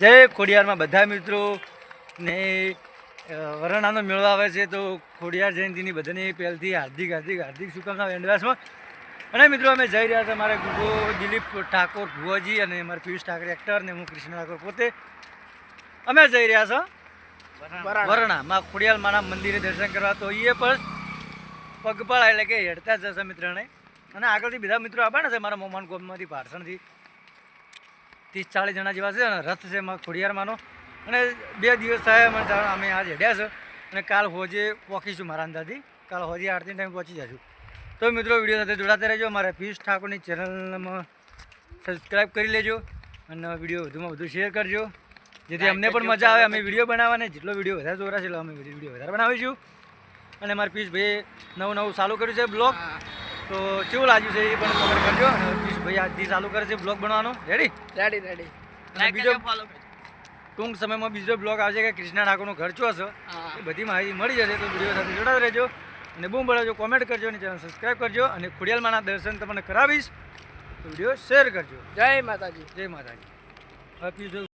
જય ખોડિયારમાં બધા મિત્રો ને વરણાનો મેળો આવે છે તો ખોડિયાર જયંતિની બધાને પહેલથી હાર્દિક હાર્દિક હાર્દિક શુભકામના એડવાન્સમાં. અને મિત્રો અમે જઈ રહ્યા હતા મારા ગુગો દિલીપ ઠાકોર ભુવાજી અને અમારા પિયુષ ઠાકરે એક્ટર ને હું કૃષ્ણ ઠાકોર પોતે અમે જઈ રહ્યા છો વરણામાં ખોડિયાર માના મંદિરે દર્શન કરવા. તો એ પણ પગપાળા એટલે કે હેડતા જશે મિત્રને. અને આગળથી બધા મિત્રો આવવાના છે મારા મોમાન ગોમમાંથી પારસણથી 30-40 જણા જેવા છે અને રથ છે એમાં ખોડિયારમાંનો. અને 2 દિવસ થયા અમે આજ હેડ્યા છે અને કાલ હોજે પહોંચીશું મારા અંદાજથી. કાલ હોજે આરતી ટાઈમ પહોંચી જશું. તો મિત્રો વિડીયો સાથે જોડાતા રહેજો. મારા પિયુષ ઠાકોરની ચેનલમાં સબસ્ક્રાઈબ કરી લેજો અને વિડીયો વધુમાં વધુ શેર કરજો જેથી અમને પણ મજા આવે. અમે વિડીયો બનાવવાને જેટલો વિડીયો વધારે દોરાશે એટલે અમે વિડીયો વધારે બનાવીશું. અને મારા પિયુષભાઈએ નવું ચાલુ કર્યું છે બ્લોગ, તો કેવું લાગ્યું છે એ પણ કમેન્ટ કરજો. અને પિયુષભાઈ આજથી ચાલુ કરે છે બ્લોગ બનાવવાનો. રેડી. અને બીજો ટૂંક સમયમાં બીજો બ્લોગ આવશે કે કૃષ્ણા ઠાકોરનું ઘર ચો છે એ બધી માહિતી મળી જશે. તો વિડીયો સાથે જોડાતા રહેજો અને બૂમ બળાવજો, કોમેન્ટ કરજો અને ચેનલ સબસ્ક્રાઈબ કરજો. અને ખોડિયારમાંના દર્શન તમને કરાવીશ તો વિડીયો શેર કરજો. જય માતાજી. જય માતાજી. હવે પિયુષભાઈ